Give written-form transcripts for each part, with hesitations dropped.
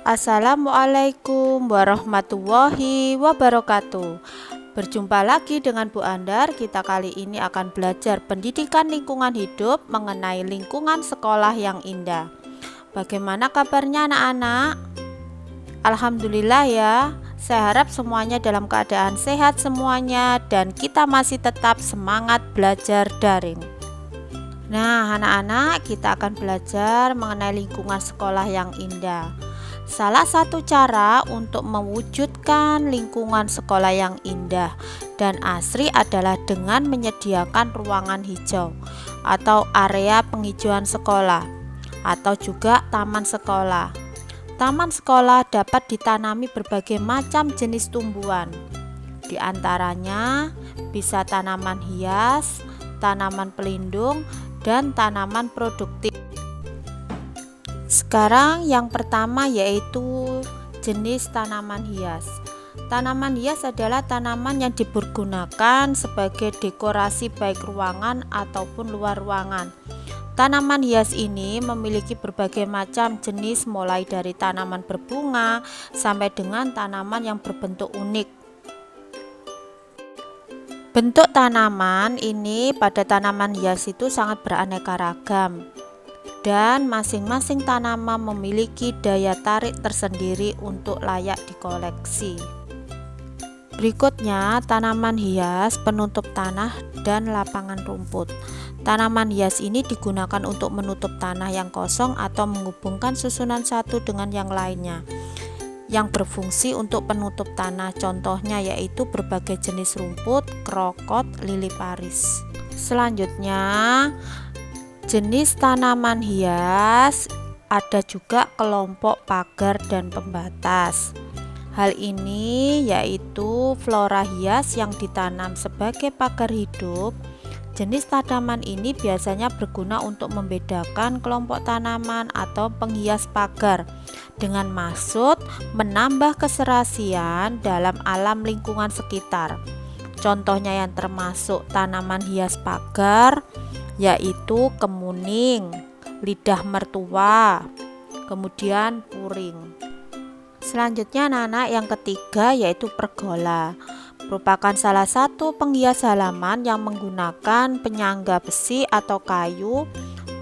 Assalamualaikum warahmatullahi wabarakatuh. Berjumpa lagi dengan Bu Andar. Kita kali ini akan belajar pendidikan lingkungan hidup mengenai lingkungan sekolah yang indah. Bagaimana kabarnya anak-anak? Alhamdulillah ya. Saya harap semuanya dalam keadaan sehat semuanya dan kita masih tetap semangat belajar daring. Nah, anak-anak, kita akan belajar mengenai lingkungan sekolah yang indah. Salah satu cara untuk mewujudkan lingkungan sekolah yang indah dan asri adalah dengan menyediakan ruangan hijau atau area penghijauan sekolah atau juga taman sekolah. Taman sekolah dapat ditanami berbagai macam jenis tumbuhan. Di antaranya bisa tanaman hias, tanaman pelindung, dan tanaman produktif. Sekarang yang pertama yaitu jenis tanaman hias. Tanaman hias adalah tanaman yang dipergunakan sebagai dekorasi baik ruangan ataupun luar ruangan. Tanaman hias ini memiliki berbagai macam jenis mulai dari tanaman berbunga sampai dengan tanaman yang berbentuk unik. Bentuk tanaman ini pada tanaman hias itu sangat beraneka ragam dan masing-masing tanaman memiliki daya tarik tersendiri untuk layak dikoleksi. Berikutnya tanaman hias penutup tanah dan lapangan rumput. Tanaman hias ini digunakan untuk menutup tanah yang kosong atau menghubungkan susunan satu dengan yang lainnya yang berfungsi untuk penutup tanah, contohnya yaitu berbagai jenis rumput, krokot, lili paris. Selanjutnya, jenis tanaman hias ada juga kelompok pagar dan pembatas. Hal ini yaitu flora hias yang ditanam sebagai pagar hidup. Jenis tanaman ini biasanya berguna untuk membedakan kelompok tanaman atau penghias pagar dengan maksud menambah keserasian dalam alam lingkungan sekitar. Contohnya yang termasuk tanaman hias pagar yaitu kemuning, lidah mertua, kemudian puring. Selanjutnya anak-anak yang ketiga yaitu pergola. Merupakan salah satu penghias halaman yang menggunakan penyangga besi atau kayu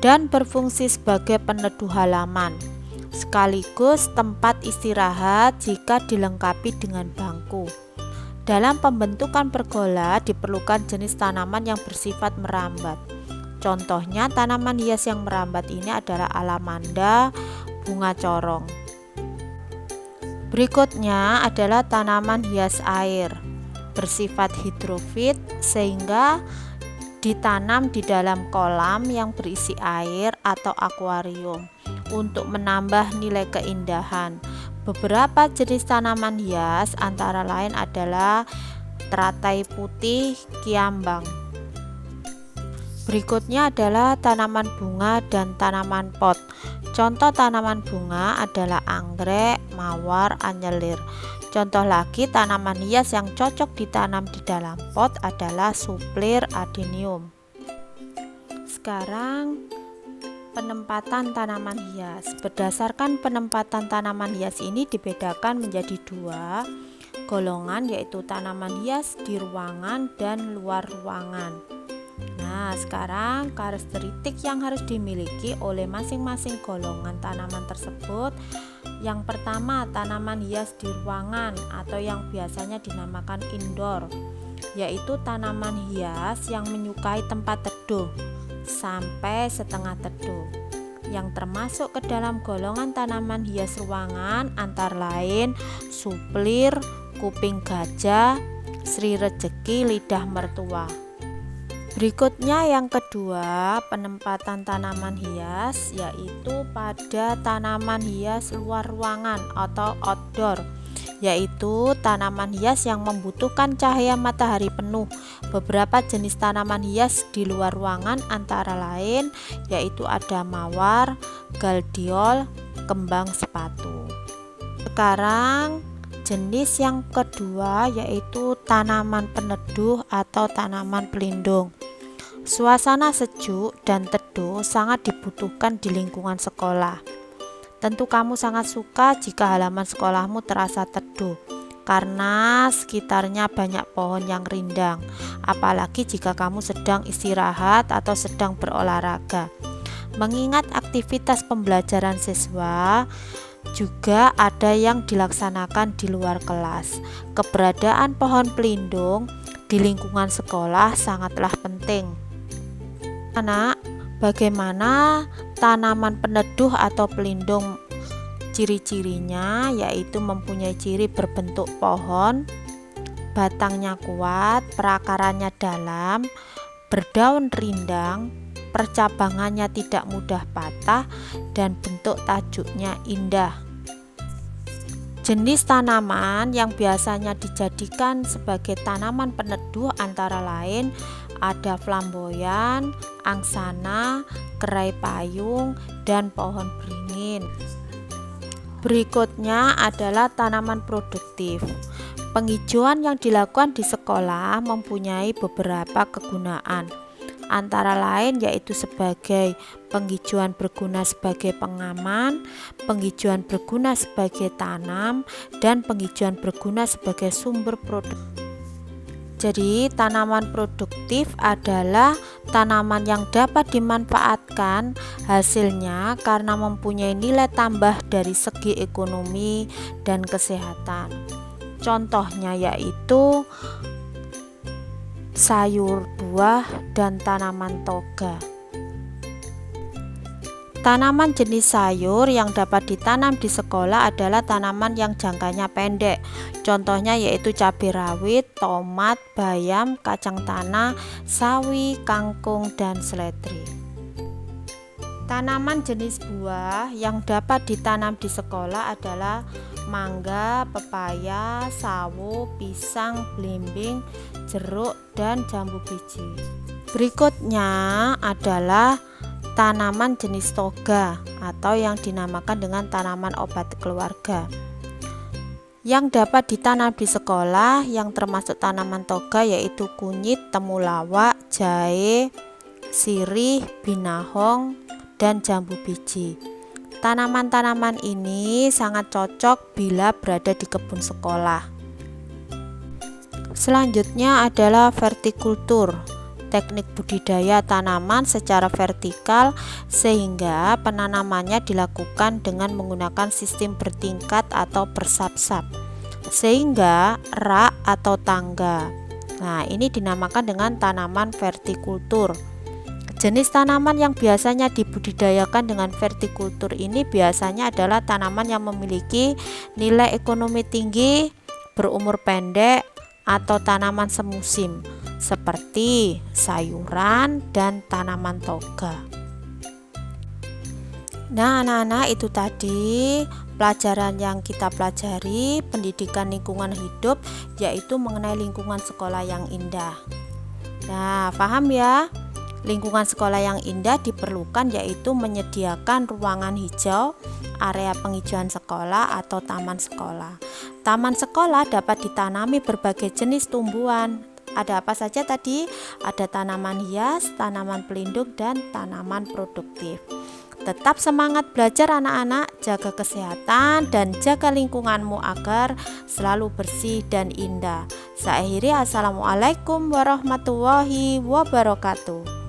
dan berfungsi sebagai peneduh halaman, sekaligus tempat istirahat jika dilengkapi dengan bangku. Dalam pembentukan pergola diperlukan jenis tanaman yang bersifat merambat. Contohnya tanaman hias yang merambat ini adalah alamanda, bunga corong. Berikutnya adalah tanaman hias air. Bersifat hidrofit sehingga ditanam di dalam kolam yang berisi air atau akuarium untuk menambah nilai keindahan. Beberapa jenis tanaman hias antara lain adalah teratai putih, kiambang. Berikutnya adalah tanaman bunga dan tanaman pot. Contoh tanaman bunga adalah anggrek, mawar, anyelir. Contoh lagi tanaman hias yang cocok ditanam di dalam pot adalah suplir, adenium. Sekarang penempatan tanaman hias. Berdasarkan penempatan tanaman hias ini dibedakan menjadi dua golongan, yaitu tanaman hias di ruangan dan luar ruangan. Nah, sekarang karakteristik yang harus dimiliki oleh masing-masing golongan tanaman tersebut. Yang pertama, tanaman hias di ruangan atau yang biasanya dinamakan indoor, yaitu tanaman hias yang menyukai tempat teduh sampai setengah teduh. Yang termasuk ke dalam golongan tanaman hias ruangan antara lain suplir, kuping gajah, sri rejeki, lidah mertua. Berikutnya yang kedua, penempatan tanaman hias yaitu pada tanaman hias luar ruangan atau outdoor, yaitu tanaman hias yang membutuhkan cahaya matahari penuh. Beberapa jenis tanaman hias di luar ruangan antara lain yaitu ada mawar, galdiol, kembang sepatu. Sekarang jenis yang kedua yaitu tanaman peneduh atau tanaman pelindung. Suasana sejuk dan teduh sangat dibutuhkan di lingkungan sekolah. Tentu kamu sangat suka jika halaman sekolahmu terasa teduh, karena sekitarnya banyak pohon yang rindang, apalagi jika kamu sedang istirahat atau sedang berolahraga. Mengingat aktivitas pembelajaran siswa juga ada yang dilaksanakan di luar kelas, keberadaan pohon pelindung di lingkungan sekolah sangatlah penting. Anak, bagaimana tanaman peneduh atau pelindung? Ciri-cirinya yaitu mempunyai ciri berbentuk pohon, batangnya kuat, perakarannya dalam, berdaun rindang, percabangannya tidak mudah patah, dan bentuk tajuknya indah. Jenis tanaman yang biasanya dijadikan sebagai tanaman peneduh antara lain ada flamboyan, angsana, kerai payung, dan pohon beringin. Berikutnya adalah tanaman produktif. Penghijauan yang dilakukan di sekolah mempunyai beberapa kegunaan, antara lain yaitu sebagai penghijauan berguna sebagai pengaman, penghijauan berguna sebagai tanam, dan penghijauan berguna sebagai sumber produk. Jadi, tanaman produktif adalah tanaman yang dapat dimanfaatkan hasilnya karena mempunyai nilai tambah dari segi ekonomi dan kesehatan. Contohnya yaitu sayur, buah, dan tanaman toga. Tanaman jenis sayur yang dapat ditanam di sekolah adalah tanaman yang jangkanya pendek. Contohnya yaitu cabai rawit, tomat, bayam, kacang tanah, sawi, kangkung, dan seledri. Tanaman jenis buah yang dapat ditanam di sekolah adalah mangga, pepaya, sawo, pisang, belimbing, jeruk, dan jambu biji. Berikutnya adalah tanaman jenis toga atau yang dinamakan dengan tanaman obat keluarga yang dapat ditanam di sekolah, yang termasuk tanaman toga yaitu kunyit, temulawak, jahe, sirih, binahong, dan jambu biji. Tanaman-tanaman ini sangat cocok bila berada di kebun sekolah. Selanjutnya adalah vertikultur, teknik budidaya tanaman secara vertikal sehingga penanamannya dilakukan dengan menggunakan sistem bertingkat atau bersap-sap sehingga rak atau tangga. Nah, ini dinamakan dengan tanaman vertikultur. Jenis tanaman yang biasanya dibudidayakan dengan vertikultur ini biasanya adalah tanaman yang memiliki nilai ekonomi tinggi, berumur pendek, atau tanaman semusim seperti sayuran dan tanaman toga. Nah, anak-anak, itu tadi pelajaran yang kita pelajari, pendidikan lingkungan hidup, yaitu mengenai lingkungan sekolah yang indah. Nah, paham ya? Lingkungan sekolah yang indah diperlukan yaitu menyediakan ruangan hijau, area penghijauan sekolah atau taman sekolah. Taman sekolah dapat ditanami berbagai jenis tumbuhan. Ada apa saja tadi? Ada tanaman hias, tanaman pelindung, dan tanaman produktif. Tetap semangat belajar anak-anak, jaga kesehatan dan jaga lingkunganmu agar selalu bersih dan indah. Saya akhiri, assalamualaikum warahmatullahi wabarakatuh.